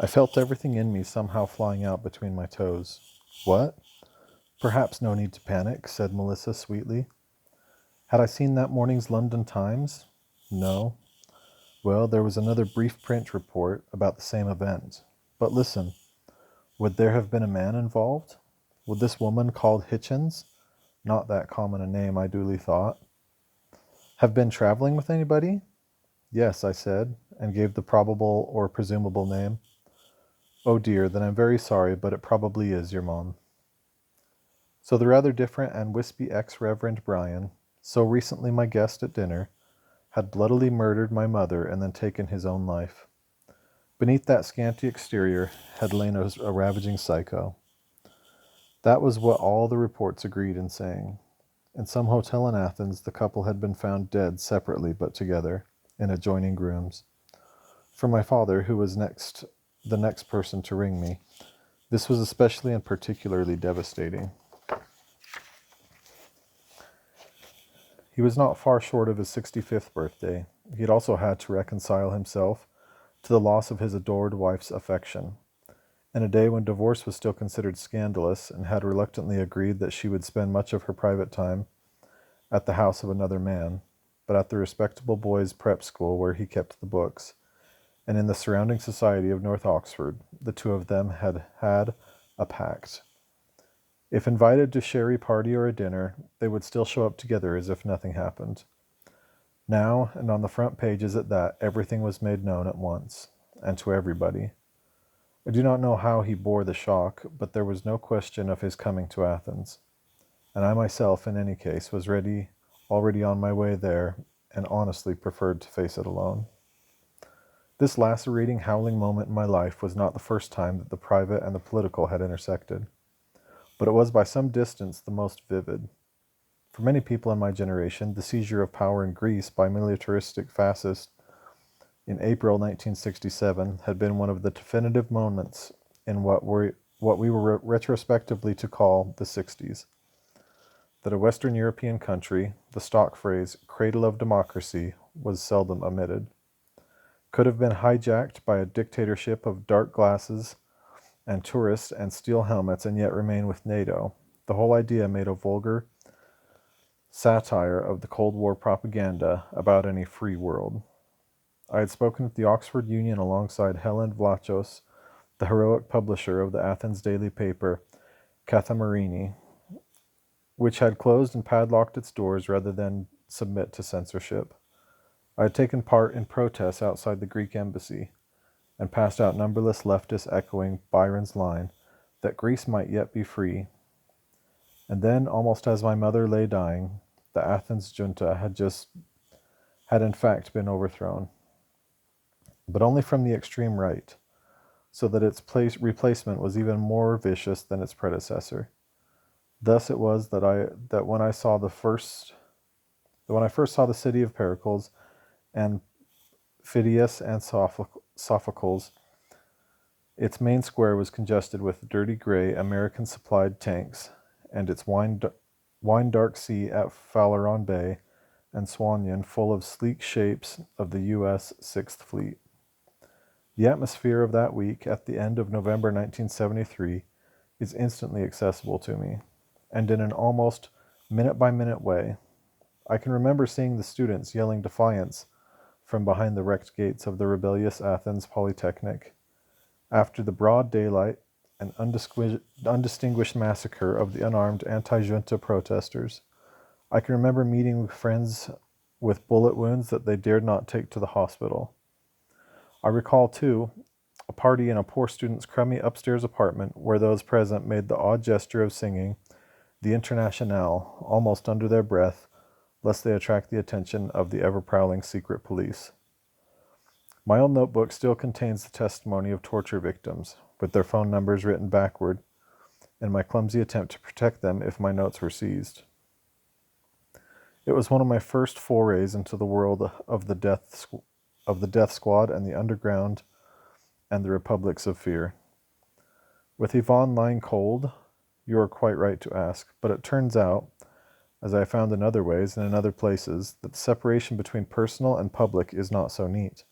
I felt everything in me somehow flying out between my toes. What? Perhaps no need to panic, said Melissa sweetly. Had I seen that morning's London Times? No. Well, there was another brief print report about the same event. But listen, would there have been a man involved? Would this woman called Hitchens, not that common a name I duly thought, have been traveling with anybody? Yes, I said, and gave the probable or presumable name. Oh dear, then I'm very sorry, but it probably is your mom. So the rather different and wispy ex-Reverend Brian, so recently my guest at dinner, had bloodily murdered my mother and then taken his own life. Beneath that scanty exterior had lain a ravaging psycho. That was what all the reports agreed in saying. In some hotel in Athens, the couple had been found dead separately but together, in adjoining rooms. For my father, who was the next person to ring me, this was especially and particularly devastating. He was not far short of his 65th birthday. He had also had to reconcile himself to the loss of his adored wife's affection. In a day when divorce was still considered scandalous, and had reluctantly agreed that she would spend much of her private time at the house of another man, but at the respectable boys' prep school where he kept the books, and in the surrounding society of North Oxford, the two of them had had a pact. If invited to sherry party or a dinner, they would still show up together as if nothing happened. Now, and on the front pages at that, everything was made known at once, and to everybody. I do not know how he bore the shock, but there was no question of his coming to Athens, and I myself, in any case, was already on my way there, and honestly preferred to face it alone. This lacerating, howling moment in my life was not the first time that the private and the political had intersected, but it was by some distance the most vivid. For many people in my generation, the seizure of power in Greece by militaristic fascists in April 1967 had been one of the definitive moments in what we were retrospectively to call the 60s. That a Western European country, the stock phrase cradle of democracy, was seldom omitted. Could have been hijacked by a dictatorship of dark glasses and tourists and steel helmets and yet remain with NATO. The whole idea made a vulgar satire of the Cold War propaganda about any free world. I had spoken at the Oxford Union alongside Helen Vlachos, the heroic publisher of the Athens daily paper Kathamerini, which had closed and padlocked its doors rather than submit to censorship. I had taken part in protests outside the Greek embassy, and passed out numberless leftists echoing Byron's line that Greece might yet be free. And then, almost as my mother lay dying, the Athens junta had in fact been overthrown, but only from the extreme right, so that its replacement was even more vicious than its predecessor. Thus it was that when I first saw the city of Pericles and Phidias and Sophocles, its main square was congested with dirty gray American-supplied tanks, and its wine-dark sea at Faleron Bay and Swanyon full of sleek shapes of the U.S. Sixth Fleet. The atmosphere of that week at the end of November 1973 is instantly accessible to me, and in an almost minute-by-minute way. I can remember seeing the students yelling defiance from behind the wrecked gates of the rebellious Athens Polytechnic, after the broad daylight and undistinguished massacre of the unarmed anti-junta protesters. I can remember meeting friends with bullet wounds that they dared not take to the hospital. I recall, too, a party in a poor student's crummy upstairs apartment where those present made the odd gesture of singing the Internationale almost under their breath, lest they attract the attention of the ever-prowling secret police. My own notebook still contains the testimony of torture victims, with their phone numbers written backward, in my clumsy attempt to protect them if my notes were seized. It was one of my first forays into the world of the death squad and the underground and the republics of fear. With Yvonne lying cold, you are quite right to ask, but it turns out, as I found in other ways and in other places, that the separation between personal and public is not so neat.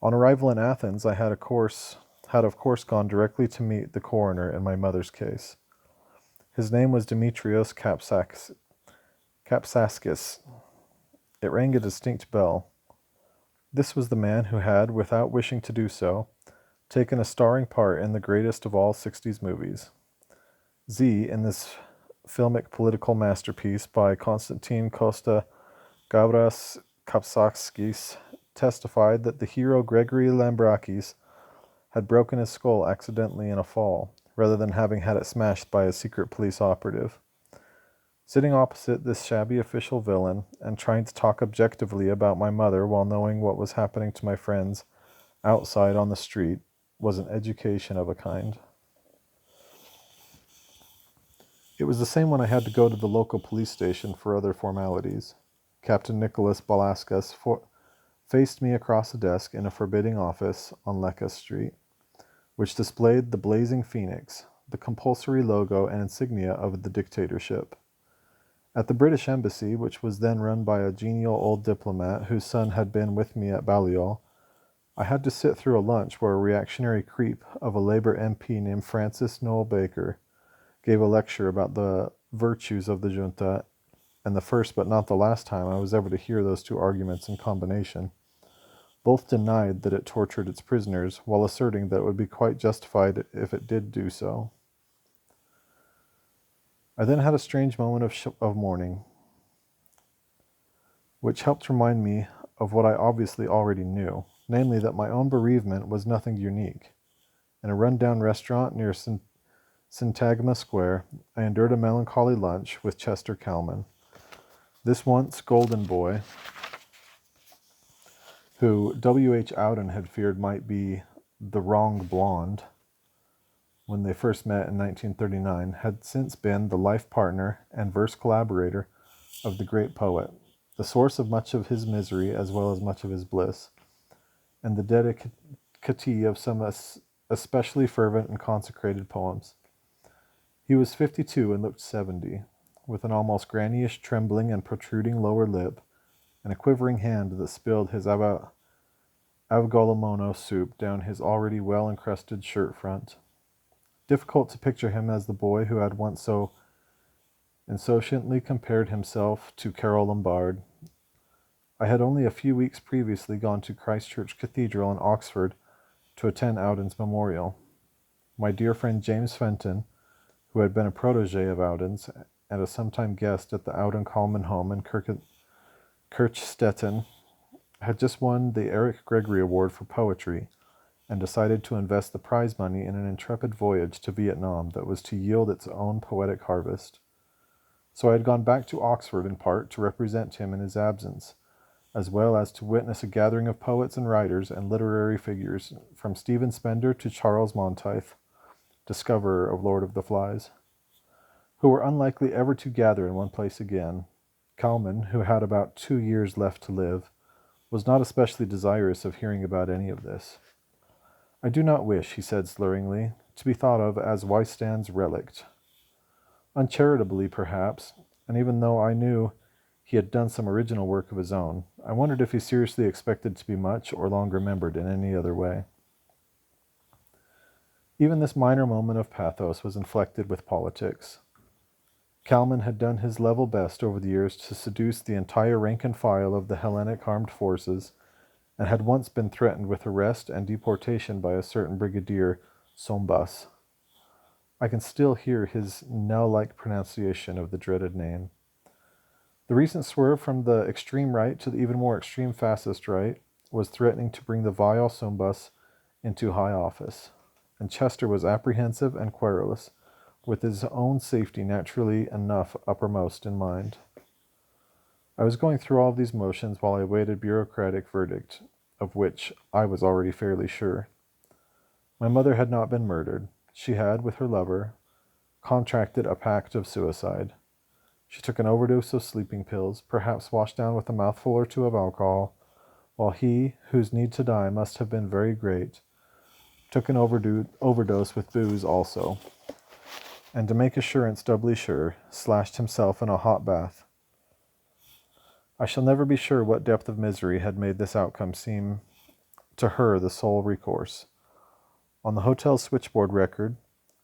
On arrival in Athens, I had, of course, had of course gone directly to meet the coroner in my mother's case. His name was Demetrios Kapsaskis. It rang a distinct bell. This was the man who had, without wishing to do so, taken a starring part in the greatest of all 60s movies. Z, in this filmic political masterpiece by Konstantin Costa Gavras Kapsakis, testified that the hero Gregory Lambrakis had broken his skull accidentally in a fall, rather than having had it smashed by a secret police operative. Sitting opposite this shabby official villain, and trying to talk objectively about my mother while knowing what was happening to my friends outside on the street, was an education of a kind. It was the same when I had to go to the local police station for other formalities. Captain Nicholas Balaskas faced me across the desk in a forbidding office on Lecca Street, which displayed the blazing phoenix, the compulsory logo and insignia of the dictatorship. At the British Embassy, which was then run by a genial old diplomat whose son had been with me at Balliol, I had to sit through a lunch where a reactionary creep of a Labour MP named Francis Noel Baker gave a lecture about the virtues of the junta, and the first but not the last time I was ever to hear those two arguments in combination. Both denied that it tortured its prisoners, while asserting that it would be quite justified if it did do so. I then had a strange moment of mourning, which helped remind me of what I obviously already knew, namely that my own bereavement was nothing unique. In a run-down restaurant near Syntagma Square, I endured a melancholy lunch with Chester Kalman, this once golden boy, who W.H. Auden had feared might be the wrong blonde when they first met in 1939, had since been the life partner and verse collaborator of the great poet, the source of much of his misery as well as much of his bliss, and the dedicatee of some especially fervent and consecrated poems. He was 52 and looked 70, with an almost granny-ish trembling and protruding lower lip, and a quivering hand that spilled his avgolomono soup down his already well-encrusted shirt front. Difficult to picture him as the boy who had once so insouciantly compared himself to Carole Lombard. I had only a few weeks previously gone to Christ Church Cathedral in Oxford to attend Auden's memorial. My dear friend James Fenton, who had been a protege of Auden's and a sometime guest at the Auden-Kalman home in Kirchstetten, had just won the Eric Gregory Award for Poetry, and decided to invest the prize money in an intrepid voyage to Vietnam that was to yield its own poetic harvest. So I had gone back to Oxford in part to represent him in his absence, as well as to witness a gathering of poets and writers and literary figures, from Stephen Spender to Charles Monteith, discoverer of Lord of the Flies, who were unlikely ever to gather in one place again. Kalman, who had about 2 years left to live, was not especially desirous of hearing about any of this. "I do not wish," he said slurringly, "to be thought of as Wystand's relict." Uncharitably, perhaps, and even though I knew he had done some original work of his own, I wondered if he seriously expected to be much or long remembered in any other way. Even this minor moment of pathos was inflected with politics. Kalman had done his level best over the years to seduce the entire rank and file of the Hellenic armed forces, and had once been threatened with arrest and deportation by a certain Brigadier Sombas. I can still hear his Nell-like pronunciation of the dreaded name. The recent swerve from the extreme right to the even more extreme fascist right was threatening to bring the vile Sombas into high office, and Chester was apprehensive and querulous, with his own safety naturally enough uppermost in mind. I was going through all of these motions while I awaited bureaucratic verdict, of which I was already fairly sure. My mother had not been murdered. She had, with her lover, contracted a pact of suicide. She took an overdose of sleeping pills, perhaps washed down with a mouthful or two of alcohol, while he, whose need to die must have been very great, took an overdose with booze also, and to make assurance doubly sure, slashed himself in a hot bath. I shall never be sure what depth of misery had made this outcome seem to her the sole recourse. On the hotel switchboard record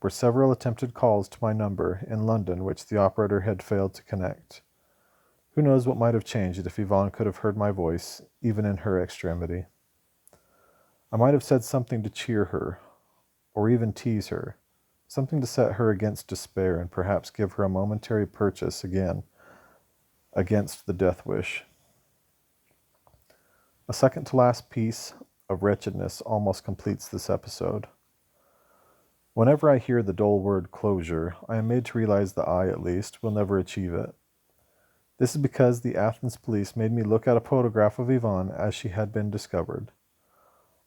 were several attempted calls to my number in London which the operator had failed to connect. Who knows what might have changed if Yvonne could have heard my voice, even in her extremity. I might have said something to cheer her, or even tease her, something to set her against despair and perhaps give her a momentary purchase again against the death wish. A second to last piece of wretchedness almost completes this episode. Whenever I hear the dull word closure, I am made to realize that I, at least, will never achieve it. This is because the Athens police made me look at a photograph of Yvonne as she had been discovered.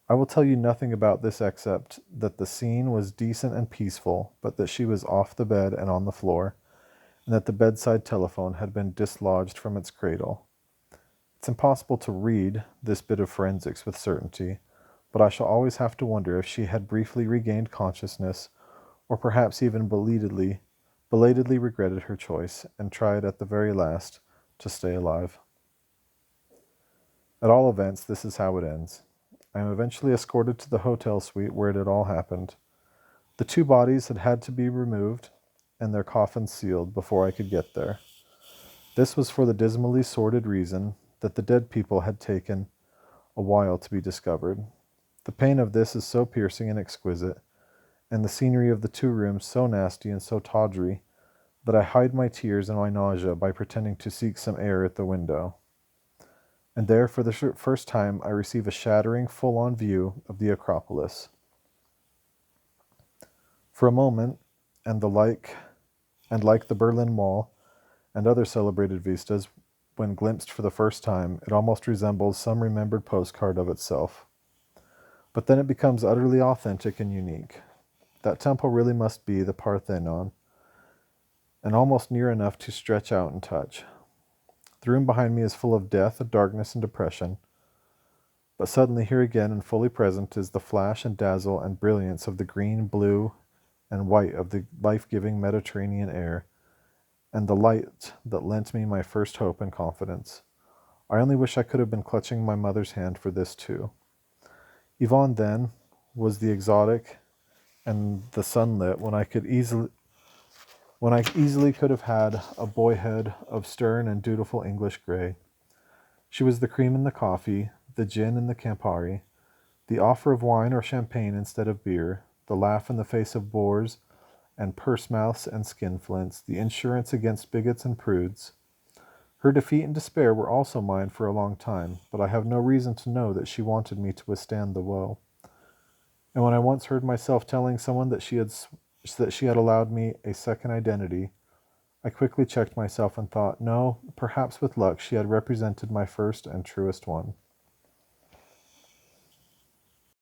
I will tell you nothing about this except that the scene was decent and peaceful, but that she was off the bed and on the floor, and that the bedside telephone had been dislodged from its cradle. It's impossible to read this bit of forensics with certainty, but I shall always have to wonder if she had briefly regained consciousness, or perhaps even belatedly regretted her choice, and tried at the very last to stay alive. At all events, this is how it ends. I am eventually escorted to the hotel suite where it had all happened. The two bodies had to be removed and their coffins sealed before I could get there. This was for the dismally sordid reason that the dead people had taken a while to be discovered. The pain of this is so piercing and exquisite, and the scenery of the two rooms so nasty and so tawdry, that I hide my tears and my nausea by pretending to seek some air at the window. And there, for the first time, I receive a shattering, full-on view of the Acropolis. For a moment, and like the Berlin Wall and other celebrated vistas, when glimpsed for the first time, it almost resembles some remembered postcard of itself. But then it becomes utterly authentic and unique. That temple really must be the Parthenon, and almost near enough to stretch out and touch. The room behind me is full of death, darkness, and depression, but suddenly here again and fully present is the flash and dazzle and brilliance of the green, blue, and white of the life-giving Mediterranean air, and the light that lent me my first hope and confidence. I only wish I could have been clutching my mother's hand for this too. Yvonne, then, was the exotic and the sunlit when I easily could have had a boyhood of stern and dutiful English grey. She was the cream in the coffee, the gin in the Campari, the offer of wine or champagne instead of beer, the laugh in the face of bores and purse-mouths and skinflints, the insurance against bigots and prudes. Her defeat and despair were also mine for a long time, but I have no reason to know that she wanted me to withstand the woe. And when I once heard myself telling someone that she had allowed me a second identity, I quickly checked myself and thought, no, perhaps with luck she had represented my first and truest one.